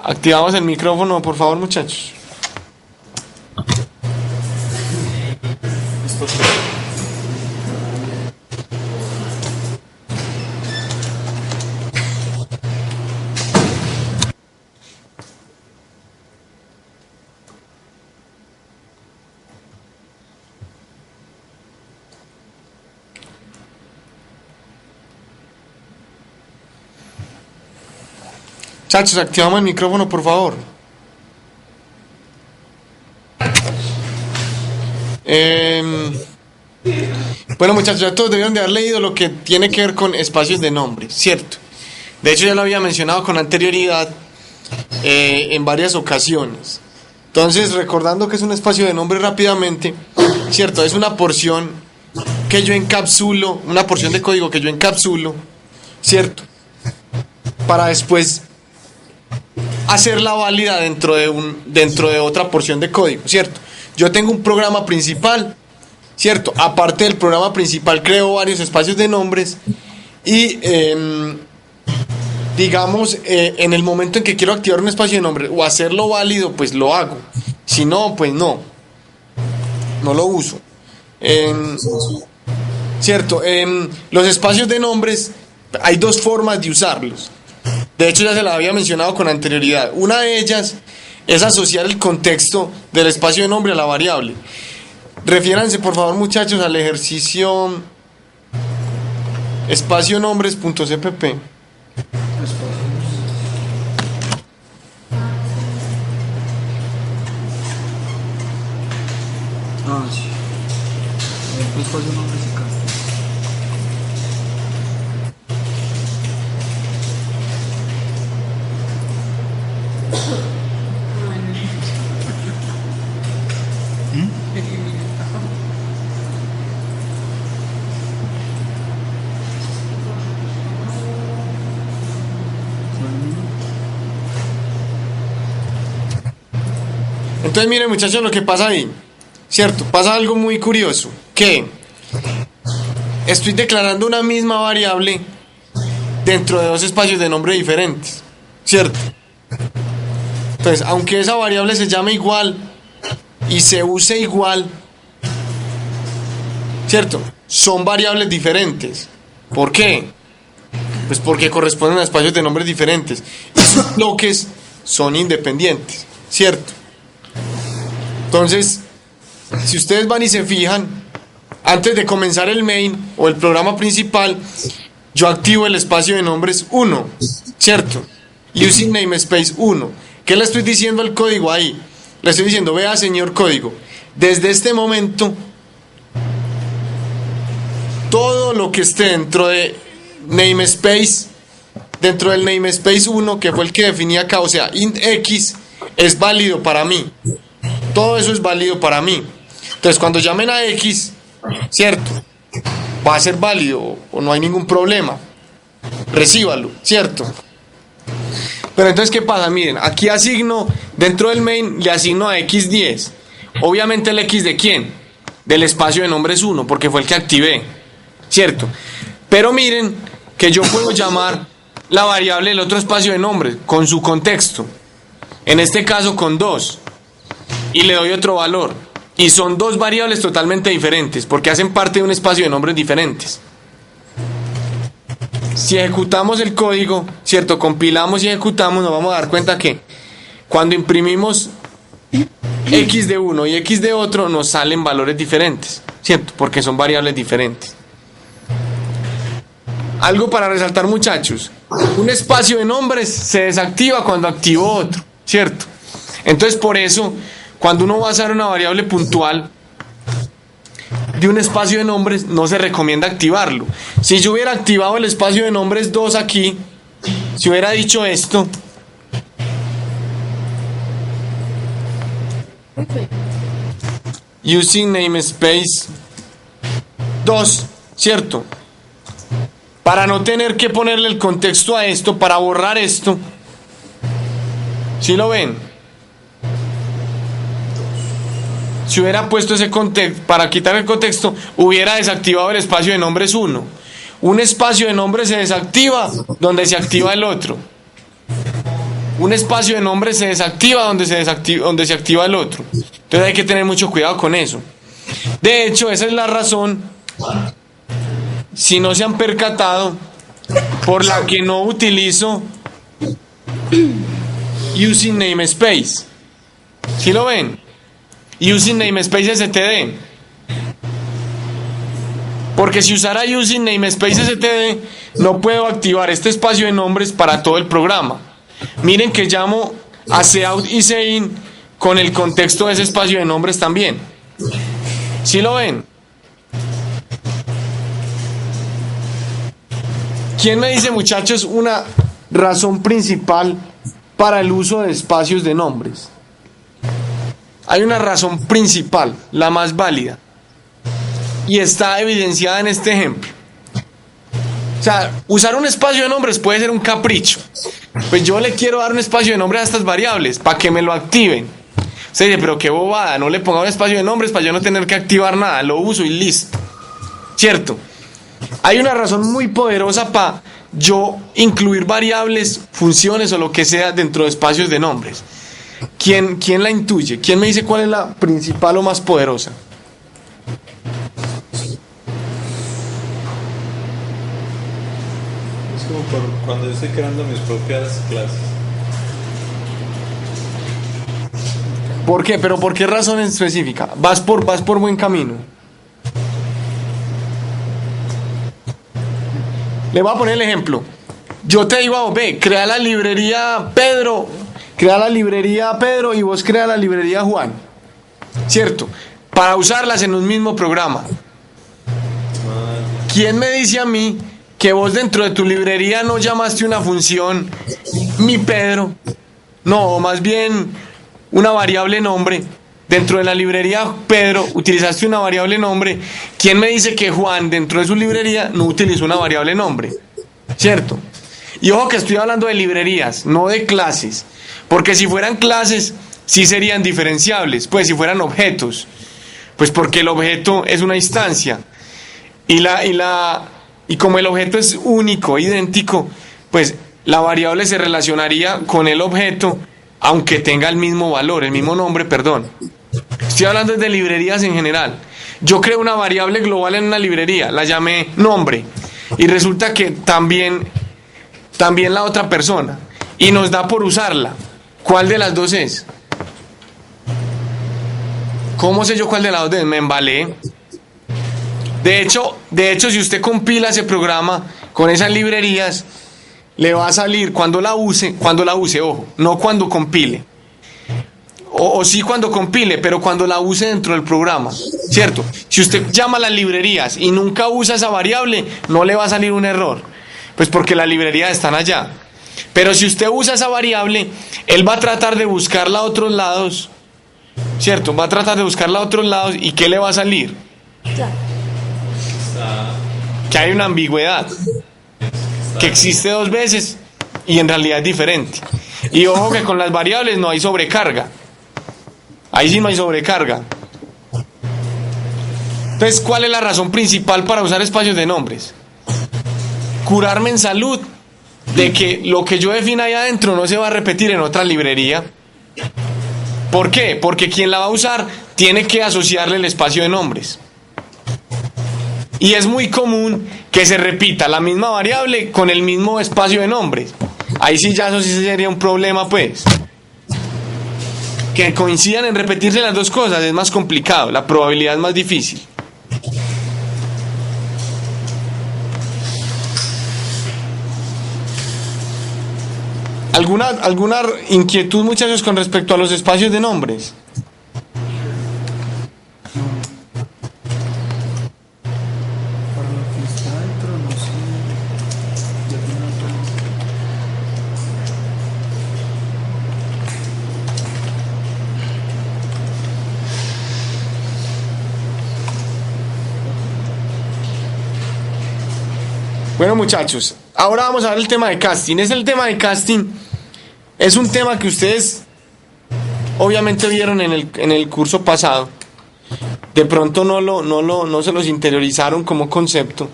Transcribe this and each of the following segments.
Activamos el micrófono, por favor, muchachos. Muchachos, activamos el micrófono, por favor. Bueno, muchachos, ya todos debieron de haber leído lo que tiene que ver con espacios de nombre, ¿cierto? De hecho, ya lo había mencionado con anterioridad en varias ocasiones. Entonces, recordando que es un espacio de nombre rápidamente, ¿cierto? Es una porción que yo encapsulo, una porción de código que yo encapsulo, ¿cierto? Para después hacerla válida dentro de otra porción de código, ¿cierto? Yo tengo un programa principal, ¿cierto? Aparte del programa principal creo varios espacios de nombres y digamos en el momento en que quiero activar un espacio de nombre o hacerlo válido, pues lo hago. Si no, pues no lo uso. ¿Cierto? Los espacios de nombres hay dos formas de usarlos. De hecho, ya se la había mencionado con anterioridad. Una de ellas es asociar el contexto del espacio de nombre a la variable. Refiéranse, por favor, muchachos, al ejercicio espacio-nombres.cpp. Sí. Espacio-nombres acá. Entonces, miren, muchachos, lo que pasa ahí, ¿cierto? Pasa algo muy curioso, que estoy declarando una misma variable dentro de dos espacios de nombre diferentes, ¿cierto? Entonces, aunque esa variable se llame igual y se use igual, ¿cierto? Son variables diferentes. ¿Por qué? Pues porque corresponden a espacios de nombres diferentes y sus bloques son independientes, ¿cierto? Entonces, si ustedes van y se fijan, antes de comenzar el main o el programa principal, yo activo el espacio de nombres 1, ¿cierto? Using namespace 1. ¿Qué le estoy diciendo al código ahí? Le estoy diciendo, vea, señor código, desde este momento, todo lo que esté dentro de namespace, dentro del namespace 1, que fue el que definí acá, o sea, int x, es válido para mí. Todo eso es válido para mí. Entonces, cuando llamen a x, ¿cierto? Va a ser válido o no hay ningún problema. Recíbalo, ¿cierto? Pero entonces, ¿qué pasa? Miren, aquí asigno, dentro del main, le asigno a x10. Obviamente el x de quién? Del espacio de nombres 1, porque fue el que activé, ¿cierto? Pero miren que yo puedo llamar la variable del otro espacio de nombres con su contexto. En este caso con 2. Y le doy otro valor. Y son dos variables totalmente diferentes, porque hacen parte de un espacio de nombres diferentes. Si ejecutamos el código, ¿cierto? Compilamos y ejecutamos, nos vamos a dar cuenta que cuando imprimimos x de uno y x de otro, nos salen valores diferentes, ¿cierto? Porque son variables diferentes. Algo para resaltar, muchachos. Un espacio de nombres se desactiva cuando activo otro, ¿cierto? Entonces, por eso, cuando uno va a usar una variable puntual de un espacio de nombres, no se recomienda activarlo. Si yo hubiera activado el espacio de nombres 2 aquí, si hubiera dicho esto, using namespace 2, ¿cierto? Para no tener que ponerle el contexto a esto, para borrar esto, ¿sí lo ven? Si hubiera puesto ese contexto, para quitar el contexto, hubiera desactivado el espacio de nombres 1. Un espacio de nombres se desactiva donde se activa el otro. un espacio de nombres se desactiva donde se activa el otro. Entonces hay que tener mucho cuidado con eso. De hecho, esa es la razón, si no se han percatado, por la que no utilizo using namespace. ¿Sí lo ven? Using namespace std. Porque si usara using namespace std, no puedo activar este espacio de nombres para todo el programa. Miren que llamo a cout y sein con el contexto de ese espacio de nombres también. ¿Sí lo ven? ¿Quién me dice, muchachos, una razón principal para el uso de espacios de nombres? Hay una razón principal, la más válida, y está evidenciada en este ejemplo. O sea, usar un espacio de nombres puede ser un capricho. Pues yo le quiero dar un espacio de nombres a estas variables para que me lo activen. Se dice, pero qué bobada, no le ponga un espacio de nombres para yo no tener que activar nada, lo uso y listo. ¿Cierto? Hay una razón muy poderosa para yo incluir variables, funciones o lo que sea dentro de espacios de nombres. ¿Quién la intuye? ¿Quién me dice cuál es la principal o más poderosa? Es como cuando yo estoy creando mis propias clases. ¿Por qué? ¿Pero por qué razón específica? Vas por buen camino. Le voy a poner el ejemplo. Yo te digo a vos, ve, crea la librería Pedro y vos crea la librería Juan. ¿Cierto? Para usarlas en un mismo programa. ¿Quién me dice a mí que vos dentro de tu librería no llamaste una función mi Pedro? No, más bien una variable nombre. Dentro de la librería Pedro utilizaste una variable nombre. ¿Quién me dice que Juan dentro de su librería no utilizó una variable nombre? ¿Cierto? Y ojo que estoy hablando de librerías, no de clases. Porque si fueran clases, sí serían diferenciables. Pues si fueran objetos. Pues porque el objeto es una instancia. Y como el objeto es único, idéntico, pues la variable se relacionaría con el objeto, aunque tenga el mismo valor, el mismo nombre, perdón. Estoy hablando de librerías en general. Yo creo una variable global en una librería, la llamé nombre, y resulta que también la otra persona, y nos da por usarla. ¿Cuál de las dos es? ¿Cómo sé yo cuál de las dos es? Me embalé. De hecho, si usted compila ese programa con esas librerías, le va a salir cuando la use, ojo, no cuando compile. O sí cuando compile, pero cuando la use dentro del programa, ¿cierto? Si usted llama a las librerías y nunca usa esa variable, no le va a salir un error, pues porque las librerías están allá. Pero si usted usa esa variable, él va a tratar de buscarla a otros lados, ¿cierto? Va a tratar de buscarla a otros lados, ¿y qué le va a salir? Que hay una ambigüedad, que existe dos veces y en realidad es diferente. Y ojo que con las variables no hay sobrecarga. Ahí sí no hay sobrecarga. Entonces, ¿cuál es la razón principal para usar espacios de nombres? Curarme en salud de que lo que yo defina ahí adentro no se va a repetir en otra librería. ¿Por qué? Porque quien la va a usar tiene que asociarle el espacio de nombres. Y es muy común que se repita la misma variable con el mismo espacio de nombres. Ahí sí ya eso sí sería un problema, pues. Que coincidan en repetirse las dos cosas es más complicado, la probabilidad es más difícil. ¿Alguna inquietud, muchachos, con respecto a los espacios de nombres? Bueno, muchachos, ahora vamos a ver el tema de casting. El tema de casting es un tema que ustedes obviamente vieron en el curso pasado. De pronto no se los interiorizaron como concepto,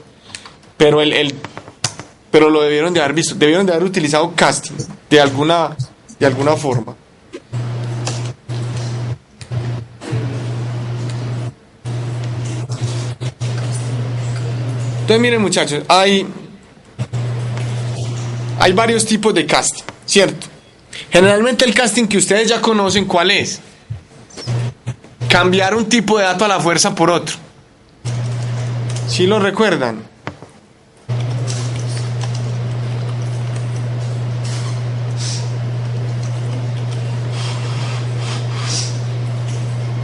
pero lo debieron de haber visto. Debieron de haber utilizado casting de alguna de alguna forma. Entonces miren muchachos, hay varios tipos de casting, ¿cierto? Generalmente el casting que ustedes ya conocen, ¿cuál es? Cambiar un tipo de dato a la fuerza por otro. ¿Sí lo recuerdan?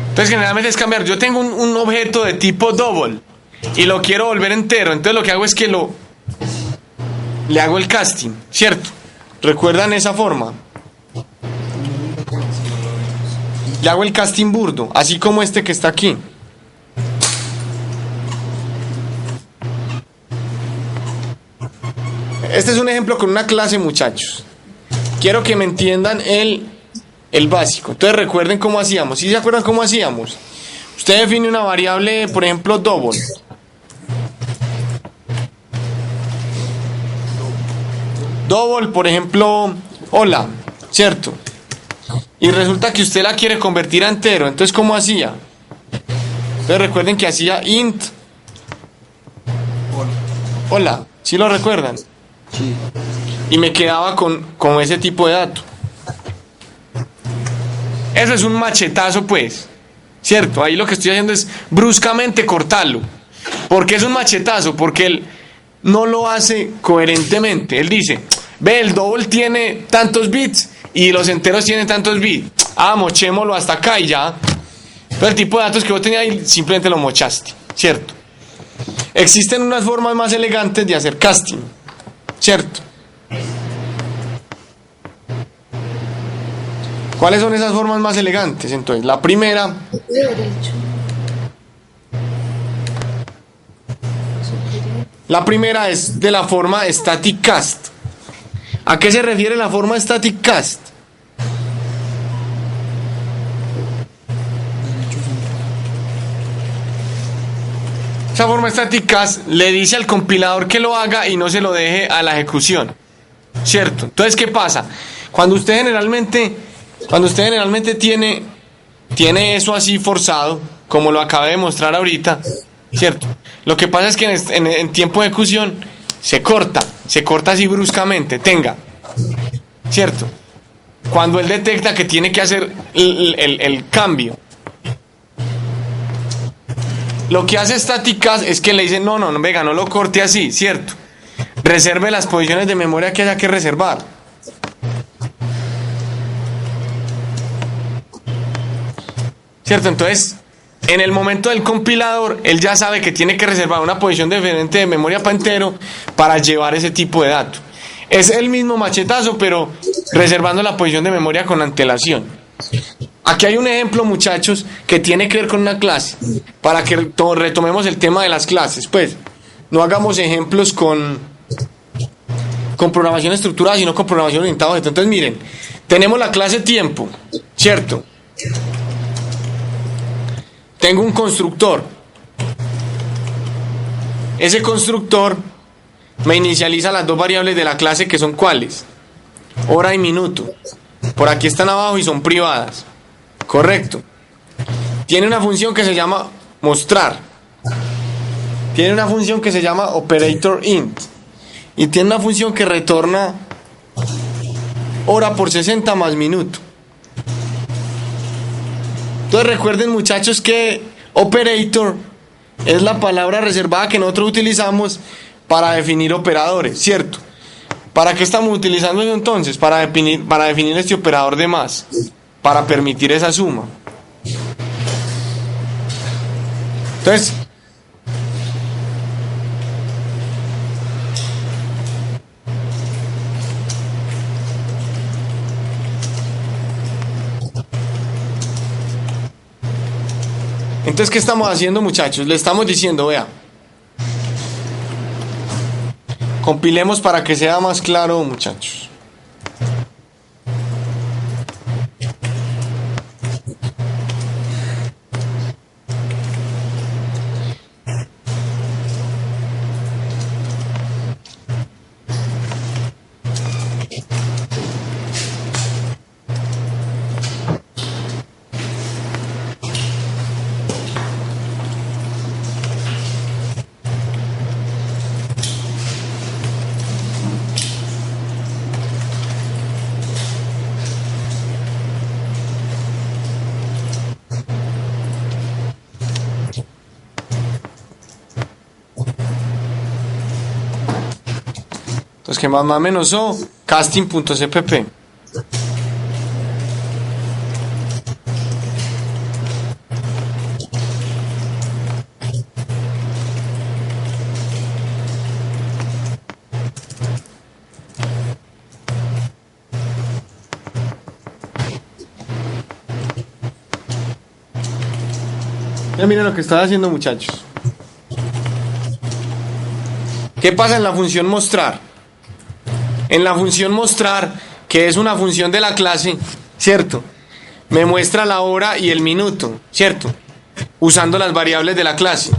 Entonces generalmente es cambiar. Yo tengo un objeto de tipo double y lo quiero volver entero. Entonces lo que hago es que le hago el casting, ¿cierto? ¿Recuerdan esa forma? Le hago el casting burdo, así como este que está aquí. Este es un ejemplo con una clase, muchachos. Quiero que me entiendan el básico. Entonces recuerden cómo hacíamos. ¿Sí se acuerdan cómo hacíamos? Usted define una variable, por ejemplo, double. Double, por ejemplo, hola, ¿cierto? Y resulta que usted la quiere convertir a entero. Entonces, ¿cómo hacía? Entonces recuerden que hacía int. Hola, ¿sí lo recuerdan? Sí. Y me quedaba con ese tipo de dato. Eso es un machetazo, pues, ¿cierto? Ahí lo que estoy haciendo es bruscamente cortarlo. ¿Por qué es un machetazo? Porque él no lo hace coherentemente. Él dice, ve, el double tiene tantos bits y los enteros tienen tantos bits. Ah, mochémoslo hasta acá y ya. Pero el tipo de datos que vos tenías ahí simplemente lo mochaste, ¿cierto? Existen unas formas más elegantes de hacer casting, ¿cierto? ¿Cuáles son esas formas más elegantes? Entonces, la primera es de la forma static cast. ¿A qué se refiere la forma static cast? Esa forma static cast le dice al compilador que lo haga y no se lo deje a la ejecución, ¿cierto? Entonces, ¿qué pasa? Cuando usted generalmente tiene eso así forzado, como lo acabé de mostrar ahorita, ¿cierto? Lo que pasa es que en tiempo de ejecución se corta así bruscamente, ¿cierto? Cuando él detecta que tiene que hacer el cambio. Lo que hace estáticas es que le dice, no, venga, no lo corte así, ¿cierto? Reserve las posiciones de memoria que haya que reservar. ¿Cierto? Entonces, en el momento del compilador, él ya sabe que tiene que reservar una posición diferente de memoria para entero para llevar ese tipo de dato. Es el mismo machetazo, pero reservando la posición de memoria con antelación. Aquí hay un ejemplo, muchachos, que tiene que ver con una clase, para que retomemos el tema de las clases. Pues, no hagamos ejemplos con programación estructurada, sino con programación orientada a objeto. Entonces, miren, tenemos la clase tiempo, ¿cierto? Tengo un constructor. Ese constructor me inicializa las dos variables de la clase, que son ¿cuáles? Hora y minuto. Por aquí están abajo y son privadas. Correcto. Tiene una función que se llama mostrar. Tiene una función que se llama operator int. Y tiene una función que retorna hora por 60 más minuto. Entonces recuerden, muchachos, que operator es la palabra reservada que nosotros utilizamos para definir operadores, ¿cierto? ¿Para qué estamos utilizando eso entonces? Para definir este operador de más, para permitir esa suma. Entonces, ¿qué estamos haciendo, muchachos? Le estamos diciendo, vea, compilemos para que sea más claro, muchachos. Pues que más menos o casting.cpp. Ya miren lo que están haciendo, muchachos. ¿Qué pasa en la función mostrar? En la función mostrar, que es una función de la clase, ¿cierto? Me muestra la hora y el minuto, ¿cierto? Usando las variables de la clase,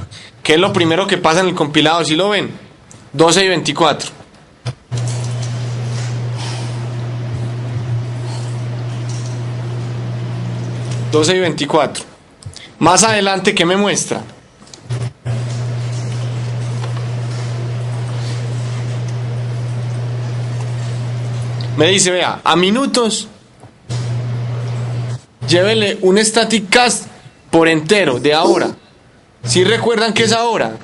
que es lo primero que pasa en el compilado, ¿sí lo ven? 12 y 24. ...12 y 24... Más adelante, ¿qué me muestra? Me dice, vea, a minutos, llévele un static cast por entero de ahora. ¿Sí recuerdan qué es ahora?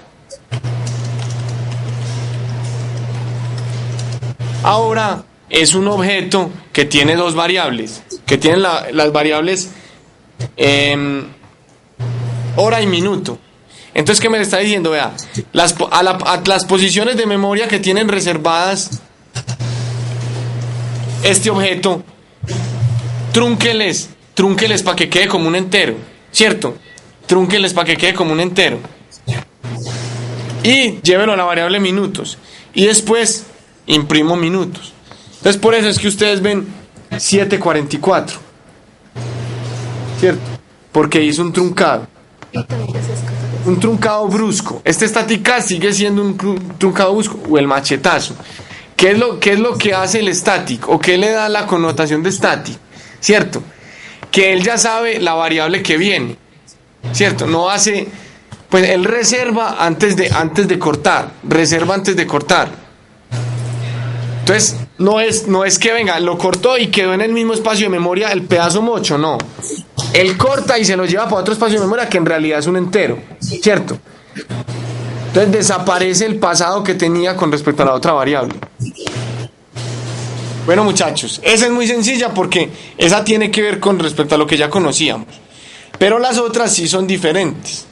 Ahora es un objeto que tiene dos variables, que tienen las variables hora y minuto. Entonces, ¿qué me está diciendo? Vea, a las posiciones de memoria que tienen reservadas este objeto, trúnqueles para que quede como un entero, ¿cierto? Trúnqueles para que quede como un entero. Y llévelo a la variable minutos. Y después imprimo minutos. Entonces, por eso es que ustedes ven 7:44, ¿cierto? Porque hizo un truncado. Un truncado brusco. Este static cast sigue siendo un truncado brusco o el machetazo. ¿Qué es lo que hace el static? ¿O qué le da la connotación de static? ¿Cierto? Que él ya sabe la variable que viene. ¿Cierto? No hace... Pues él reserva antes de cortar. Reserva antes de cortar. Entonces, no es que venga, lo cortó y quedó en el mismo espacio de memoria el pedazo mocho, no. Él corta y se lo lleva para otro espacio de memoria que en realidad es un entero, ¿cierto? Entonces desaparece el pasado que tenía con respecto a la otra variable. Bueno, muchachos, esa es muy sencilla porque esa tiene que ver con respecto a lo que ya conocíamos. Pero las otras sí son diferentes.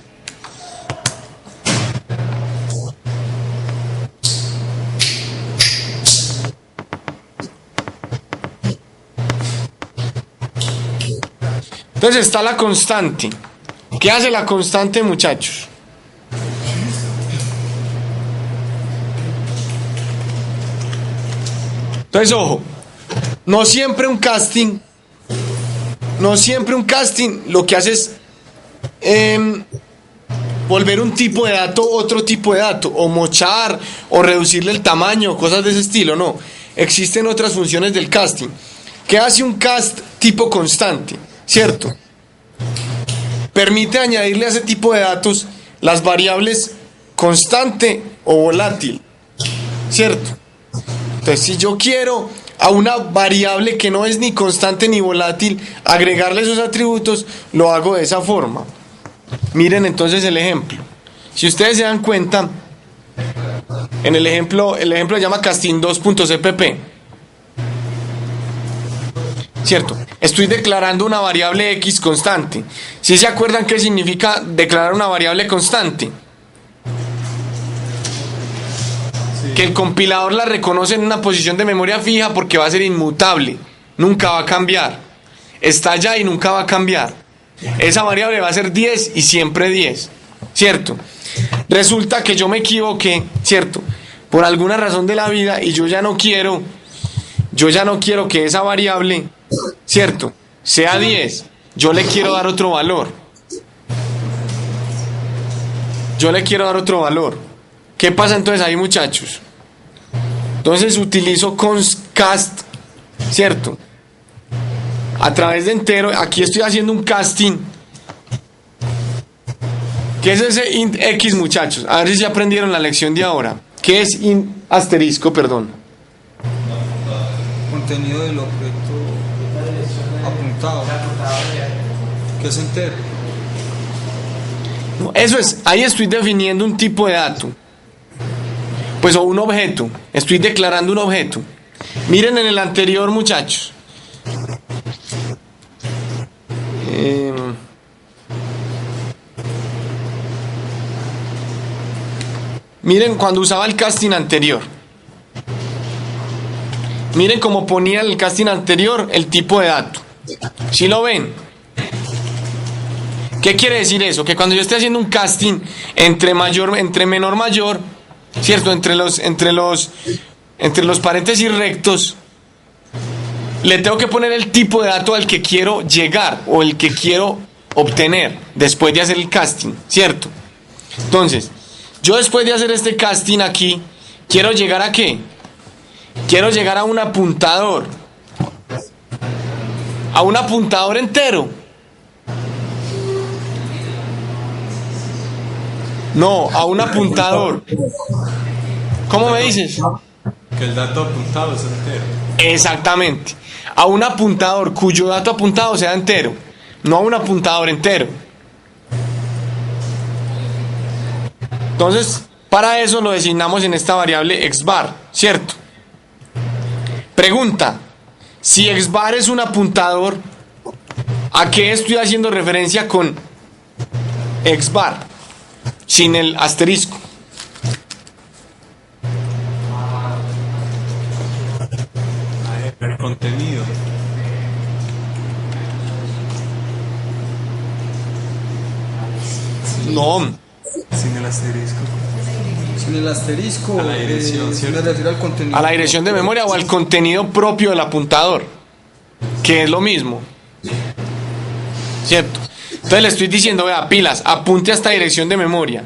Entonces está la constante. ¿Qué hace la constante, muchachos? Entonces, ojo, no siempre un casting lo que hace es volver un tipo de dato otro tipo de dato, o mochar, o reducirle el tamaño, cosas de ese estilo, no. Existen otras funciones del casting. ¿Qué hace un cast tipo constante? ¿Cierto? Permite añadirle a ese tipo de datos las variables constante o volátil, ¿cierto? Entonces, si yo quiero a una variable que no es ni constante ni volátil agregarle esos atributos, lo hago de esa forma. Miren entonces el ejemplo. Si ustedes se dan cuenta, en el ejemplo se llama casting2.cpp, ¿cierto? Estoy declarando una variable X constante. ¿Sí se acuerdan qué significa declarar una variable constante? Sí. Que el compilador la reconoce en una posición de memoria fija porque va a ser inmutable, nunca va a cambiar. Está allá y nunca va a cambiar. Esa variable va a ser 10 y siempre 10, ¿cierto? Resulta que yo me equivoqué, ¿cierto? Por alguna razón de la vida y yo ya no quiero que esa variable, ¿cierto?, sea 10. Yo le quiero dar otro valor. ¿Qué pasa entonces ahí, muchachos? Entonces utilizo constcast, ¿cierto? A través de entero, aquí estoy haciendo un casting. ¿Qué es ese int x, muchachos? A ver si se aprendieron la lección de ahora. ¿Qué es int asterisco, perdón? Contenido del objeto apuntado, que es entero. Eso es, ahí estoy definiendo un tipo de dato. Pues o un objeto. Estoy declarando un objeto. Miren en el anterior, muchachos. Miren cuando usaba el casting anterior. Miren cómo ponía en el casting anterior el tipo de dato. ¿Sí lo ven? ¿Qué quiere decir eso? Que cuando yo esté haciendo un casting entre menor mayor, ¿cierto? Entre los paréntesis rectos, le tengo que poner el tipo de dato al que quiero llegar o el que quiero obtener después de hacer el casting, ¿cierto? Entonces, yo después de hacer este casting aquí, ¿quiero llegar a qué? Quiero llegar a un apuntador. A un apuntador entero. No, a un apuntador. ¿Cómo me dices? Que el dato apuntado es entero. Exactamente. A un apuntador cuyo dato apuntado sea entero. No a un apuntador entero. Entonces, para eso lo designamos en esta variable xbar, ¿cierto? Pregunta: si xbar es un apuntador, ¿a qué estoy haciendo referencia con xbar? Sin el asterisco. El contenido. No. Sin el asterisco. Sin el asterisco, A la dirección, ¿cierto? me refiero al contenido. A la dirección de memoria o al contenido propio del apuntador, que es lo mismo, ¿cierto? Entonces le estoy diciendo, vea, pilas, apunte a esta dirección de memoria.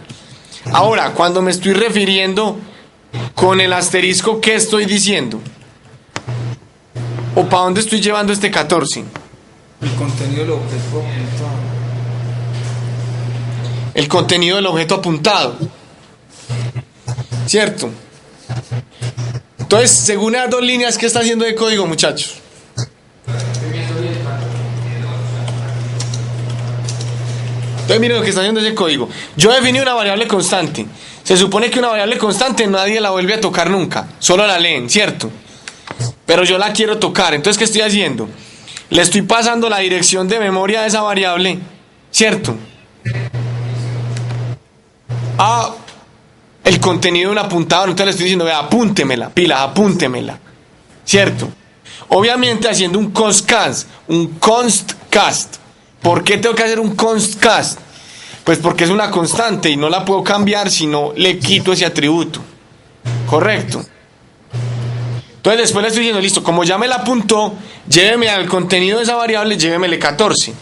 Ahora, cuando me estoy refiriendo con el asterisco, ¿qué estoy diciendo? ¿O para dónde estoy llevando este 14? El contenido del objeto apuntado. El contenido del objeto apuntado, ¿cierto? Entonces, según esas dos líneas, ¿qué está haciendo de código, muchachos? Entonces miren lo que está haciendo ese código. Yo definí una variable constante. Se supone que una variable constante nadie la vuelve a tocar nunca, solo la leen, ¿cierto? Pero yo la quiero tocar. Entonces, ¿qué estoy haciendo? Le estoy pasando la dirección de memoria de esa variable, ¿cierto? A el contenido de un apuntador. Entonces le estoy diciendo, vea, apúntemela, pilas, apúntemela, ¿cierto? Obviamente haciendo un constcast, un constcast. ¿Por qué tengo que hacer un constcast? Pues porque es una constante y no la puedo cambiar si no le quito ese atributo. ¿Correcto? Entonces después le estoy diciendo, listo, como ya me la apuntó, lléveme al contenido de esa variable, llévemele 14.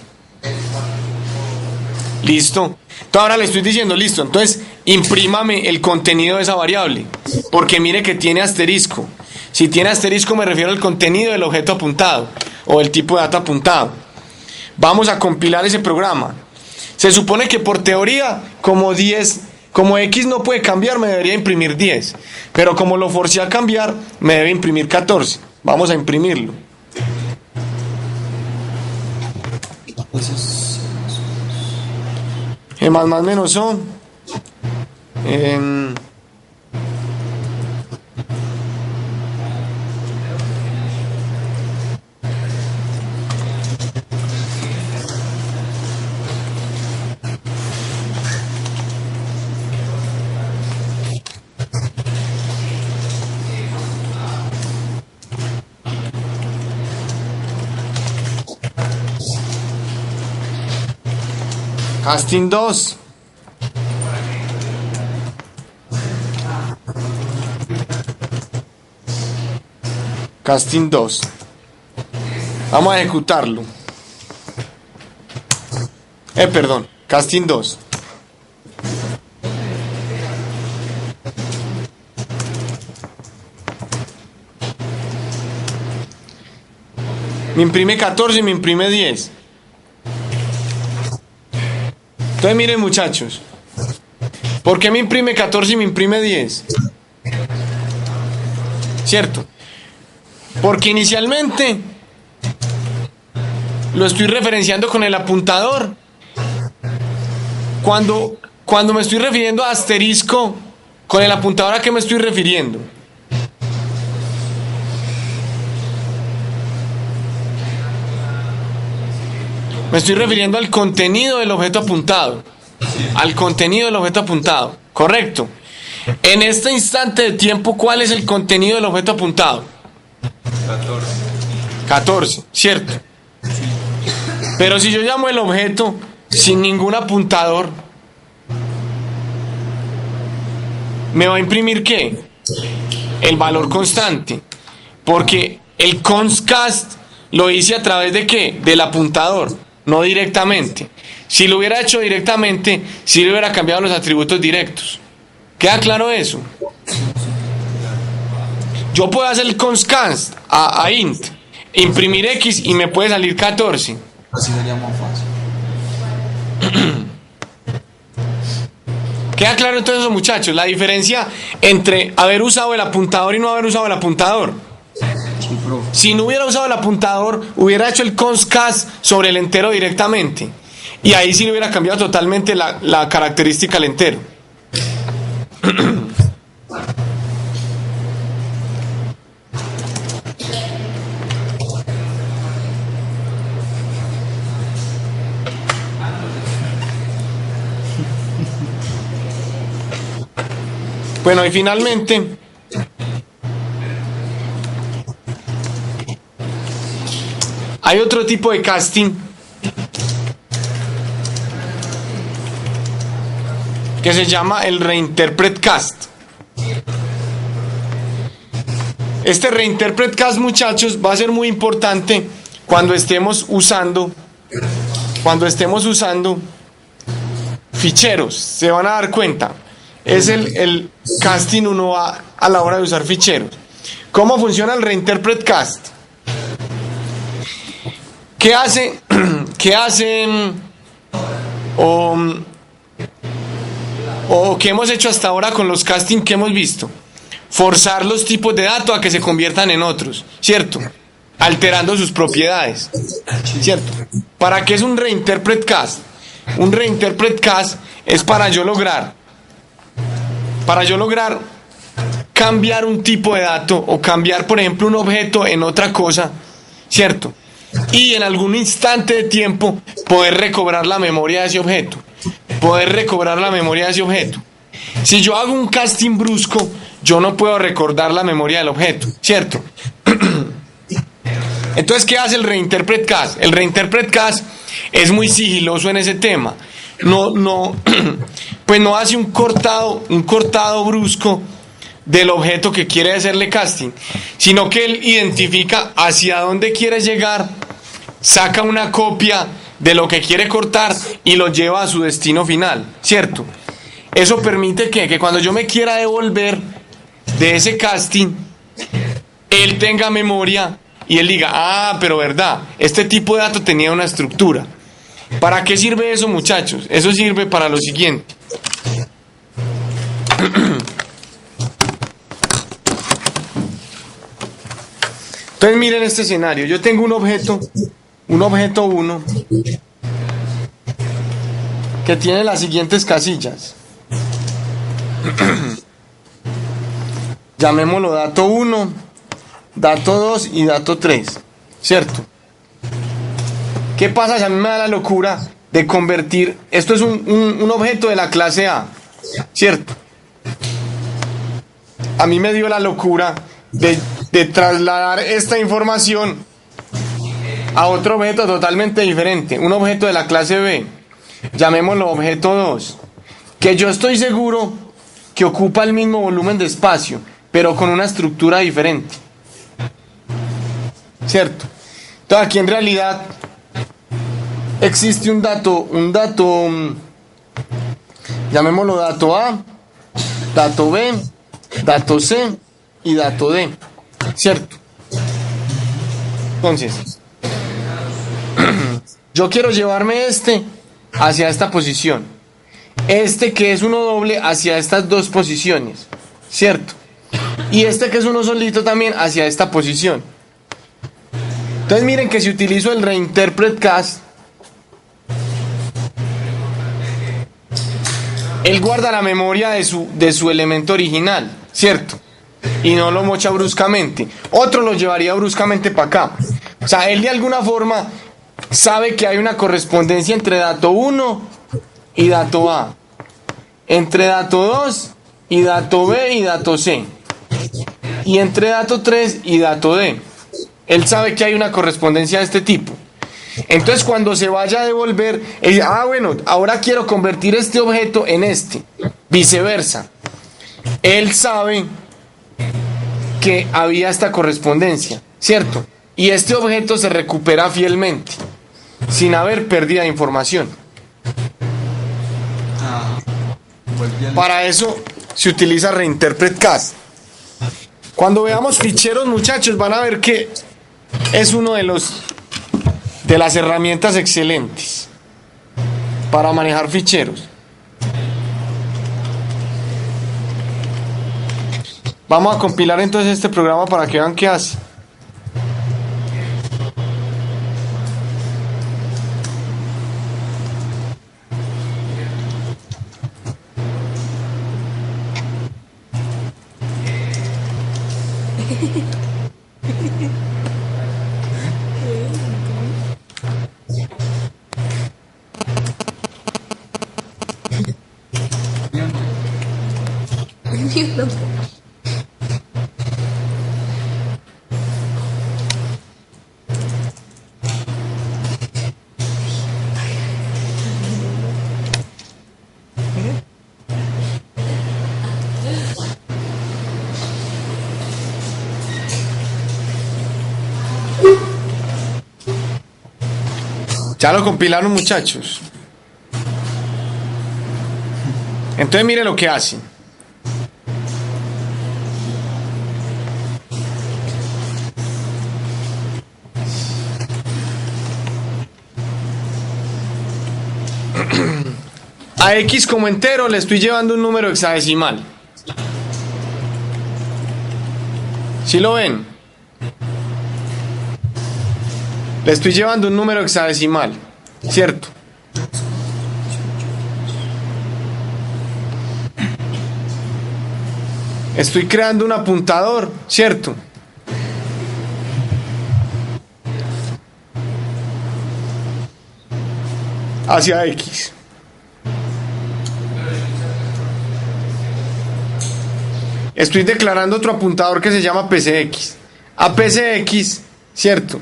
Listo. Entonces ahora le estoy diciendo, listo, entonces imprímame el contenido de esa variable. Porque mire que tiene asterisco. Si tiene asterisco me refiero al contenido del objeto apuntado o el tipo de dato apuntado. Vamos a compilar ese programa. Se supone que por teoría, como X no puede cambiar, me debería imprimir 10. Pero como lo forcé a cambiar, me debe imprimir 14. Vamos a imprimirlo. Más menos son. Casting 2. Casting 2. Vamos a ejecutarlo. Perdón. Casting 2. Me imprime 14 y me imprime 10. Entonces miren, muchachos, ¿por qué me imprime 14 y me imprime 10? ¿Cierto? Porque inicialmente lo estoy referenciando con el apuntador. Cuando me estoy refiriendo a asterisco, ¿Con el apuntador a qué me estoy refiriendo? Me estoy refiriendo al contenido del objeto apuntado. Al contenido del objeto apuntado. Correcto. En este instante de tiempo, ¿cuál es el contenido del objeto apuntado? 14. 14, ¿cierto? Pero si yo llamo el objeto sin ningún apuntador, ¿me va a imprimir qué? El valor constante. Porque el constcast lo hice a través de qué? Del apuntador, no directamente. Si lo hubiera hecho directamente, sí le hubiera cambiado los atributos directos. ¿Queda claro eso? Yo puedo hacer el constcast a int, imprimir x y me puede salir 14. Así sería más fácil. ¿Queda claro entonces eso, muchachos? La diferencia entre haber usado el apuntador y no haber usado el apuntador. Sí, profe. Si no hubiera usado el apuntador, hubiera hecho el constcast sobre el entero directamente. Y ahí sí le hubiera cambiado totalmente la característica al entero. Bueno, y finalmente, hay otro tipo de casting que se llama el reinterpret cast. Este reinterpret cast, muchachos, va a ser muy importante cuando estemos usando ficheros. Se van a dar cuenta. Es el casting 1A a la hora de usar ficheros. ¿Cómo funciona el reinterpret cast? ¿Qué hace? ¿Qué hacen? O qué hemos hecho hasta ahora con los casting que hemos visto. Forzar los tipos de datos a que se conviertan en otros, ¿cierto? Alterando sus propiedades, ¿cierto? ¿Para qué es un reinterpret cast? Un reinterpret cast es para yo lograr cambiar un tipo de dato o cambiar, por ejemplo, un objeto en otra cosa, ¿cierto? Y en algún instante de tiempo poder recobrar la memoria de ese objeto. Si yo hago un casting brusco, yo no puedo recordar la memoria del objeto, ¿cierto? Entonces, ¿qué hace el reinterpret cast? El reinterpret cast es muy sigiloso en ese tema. Pues no hace un cortado brusco del objeto que quiere hacerle casting, sino que él identifica hacia dónde quiere llegar, saca una copia de lo que quiere cortar y lo lleva a su destino final, ¿cierto? Eso permite que cuando yo me quiera devolver de ese casting, él tenga memoria y él diga, pero verdad, este tipo de dato tenía una estructura. ¿Para qué sirve eso, muchachos? Eso sirve para lo siguiente. Entonces miren este escenario. Yo tengo un objeto 1 que tiene las siguientes casillas. Llamémoslo dato 1, dato 2 y dato 3, ¿cierto? ¿Qué pasa si a mí me da la locura de convertir, esto es un objeto de la clase A, ¿cierto? A mí me dio la locura de trasladar esta información a otro objeto totalmente diferente, un objeto de la clase B, llamémoslo objeto 2, que yo estoy seguro que ocupa el mismo volumen de espacio, pero con una estructura diferente, ¿cierto? Entonces aquí en realidad existe un dato, llamémoslo dato A, dato B, dato C y dato D, ¿cierto? Entonces, yo quiero llevarme este hacia esta posición, este que es uno doble hacia estas dos posiciones, ¿cierto? Y este que es uno solito también hacia esta posición. Entonces miren que si utilizo el reinterpret cast, él guarda la memoria de su elemento original, ¿cierto? Y no lo mocha bruscamente. Otro lo llevaría bruscamente para acá. O sea, él de alguna forma sabe que hay una correspondencia entre dato 1 y dato A, entre dato 2 y dato B y dato C, y entre dato 3 y dato D. Él sabe que hay una correspondencia de este tipo. Entonces cuando se vaya a devolver, él dice, bueno, ahora quiero convertir este objeto en este, viceversa. Él sabe que había esta correspondencia, ¿cierto? Y este objeto se recupera fielmente, sin haber pérdida de información. Para eso se utiliza Reinterpret Cast. Cuando veamos ficheros, muchachos, van a ver que es uno de las herramientas excelentes para manejar ficheros. Vamos a compilar entonces este programa para que vean qué hace. Ya lo compilaron, muchachos. Entonces mire lo que hace. A X como entero le estoy llevando un número hexadecimal. ¿Sí lo ven? Le estoy llevando un número hexadecimal, ¿cierto? Estoy creando un apuntador, ¿cierto? Hacia X. Estoy declarando otro apuntador que se llama PCX. A PCX, ¿cierto?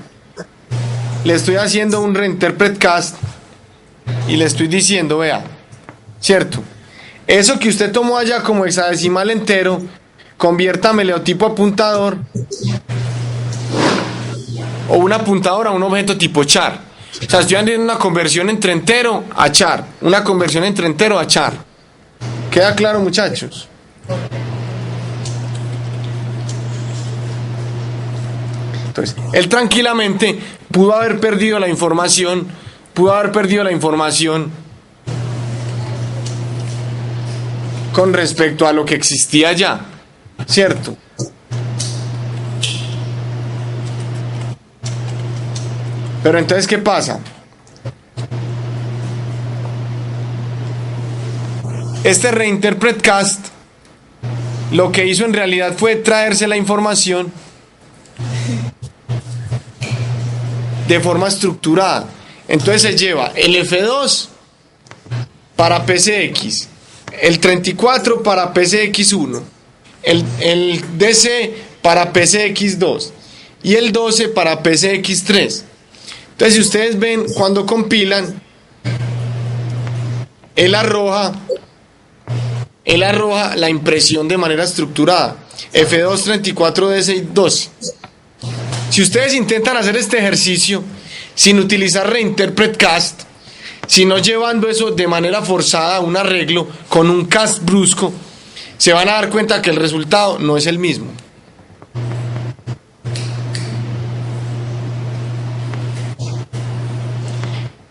Le estoy haciendo un Reinterpret Cast y le estoy diciendo, vea, ¿cierto? Eso que usted tomó allá como hexadecimal entero, conviértamelo tipo apuntador o un apuntador a un objeto tipo char. O sea, estoy haciendo una conversión entre entero a char, una conversión entre entero a char. ¿Queda claro, muchachos? Entonces, él tranquilamente pudo haber perdido la información, con respecto a lo que existía ya, ¿cierto? Pero entonces, ¿qué pasa? Este Reinterpret Cast lo que hizo en realidad fue traerse la información de forma estructurada. Entonces se lleva el F2 para PCX, el 34 para PCX1, el DC para PCX2 y el 12 para PCX3. Entonces, si ustedes ven, cuando compilan, él arroja la impresión de manera estructurada. F2, 34, DC y 12. Si ustedes intentan hacer este ejercicio sin utilizar Reinterpret Cast, sino llevando eso de manera forzada a un arreglo con un cast brusco, se van a dar cuenta que el resultado no es el mismo.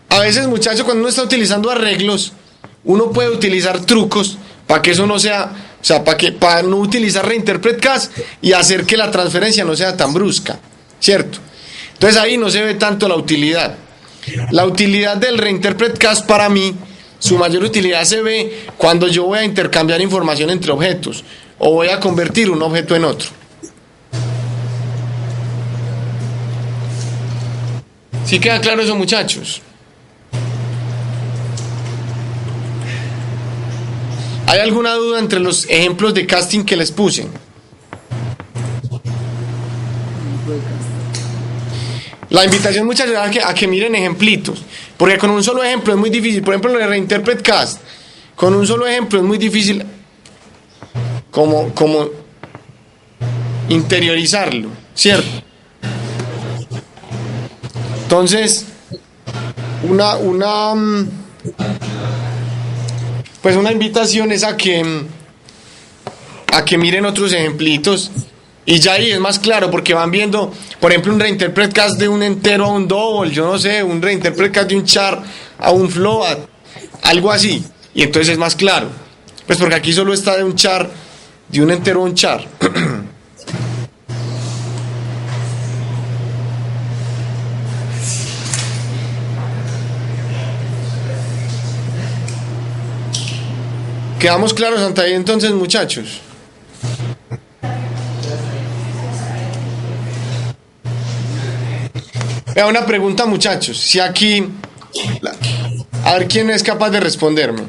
A veces, muchachos, cuando uno está utilizando arreglos, uno puede utilizar trucos para que eso no sea, o sea, para no utilizar Reinterpret Cast y hacer que la transferencia no sea tan brusca, ¿cierto? Entonces ahí no se ve tanto la utilidad. La utilidad del Reinterpret Cast para mí Su mayor utilidad se ve cuando yo voy a intercambiar información entre objetos o voy a convertir un objeto en otro. ¿Sí queda claro eso, muchachos? ¿Hay alguna duda entre los ejemplos de casting que les puse? La invitación, muchachos, es a que miren ejemplitos, porque con un solo ejemplo es muy difícil. Por ejemplo, el Reinterpret Cast, con un solo ejemplo es muy difícil como interiorizarlo, ¿cierto? Entonces, una invitación es a que miren otros ejemplitos y ya ahí es más claro porque van viendo, por ejemplo, un reinterpret cast de un entero a un double, yo no sé, un reinterpret cast de un char a un float, algo así, y entonces es más claro, pues porque aquí solo está de un char, de un entero a un char. ¿Quedamos claros hasta ahí entonces, muchachos? Vea, una pregunta, muchachos. Si aquí... A ver quién es capaz de responderme.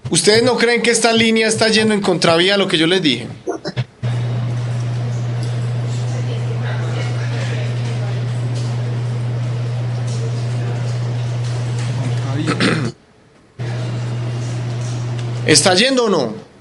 ¿Ustedes no creen que esta línea está yendo en contravía a lo que yo les dije? ¿Está yendo o no?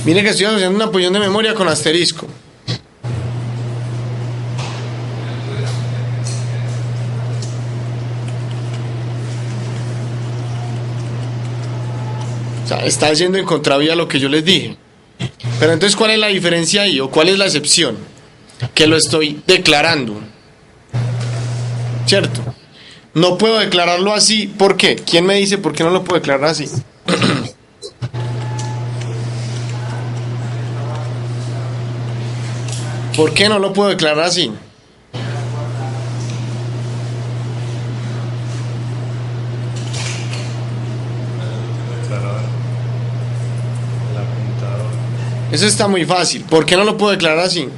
Mire que estoy haciendo una posición de memoria con asterisco. O sea, está yendo en contravía a lo que yo les dije. Pero entonces, ¿cuál es la diferencia ahí? ¿O cuál es la excepción? Que lo estoy declarando. ¿Cierto? No puedo declararlo así. ¿Por qué? ¿Quién me dice por qué no lo puedo declarar así? ¿Por qué no lo puedo declarar así? Eso está muy fácil. ¿Por qué no lo puedo declarar así?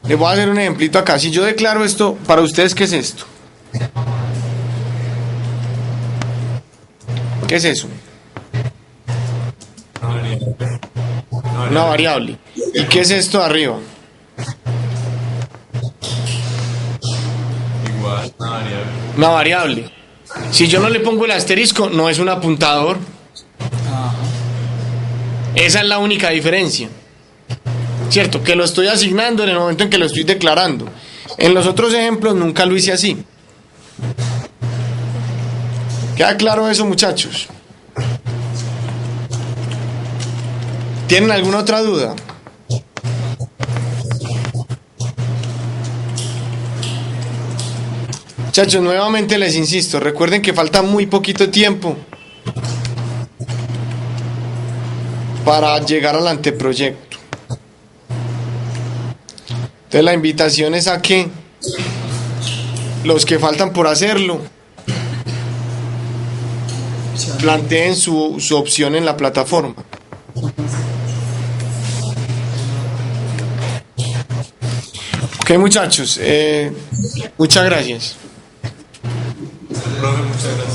Les voy a hacer un ejemplito acá. Si yo declaro esto, para ustedes, ¿qué es esto? ¿Qué es eso? Una variable. ¿Y qué es esto de arriba? Igual, una variable. Una variable. Si yo no le pongo el asterisco, no es un apuntador. Esa es la única diferencia. ¿Cierto? Que lo estoy asignando en el momento en que lo estoy declarando. En los otros ejemplos nunca lo hice así. ¿Queda claro eso, muchachos? ¿Tienen alguna otra duda? Muchachos, nuevamente les insisto, recuerden que falta muy poquito tiempo para llegar al anteproyecto. Entonces la invitación es a que los que faltan por hacerlo planteen su opción en la plataforma. Ok, muchachos, muchas gracias. Profe, muchas gracias.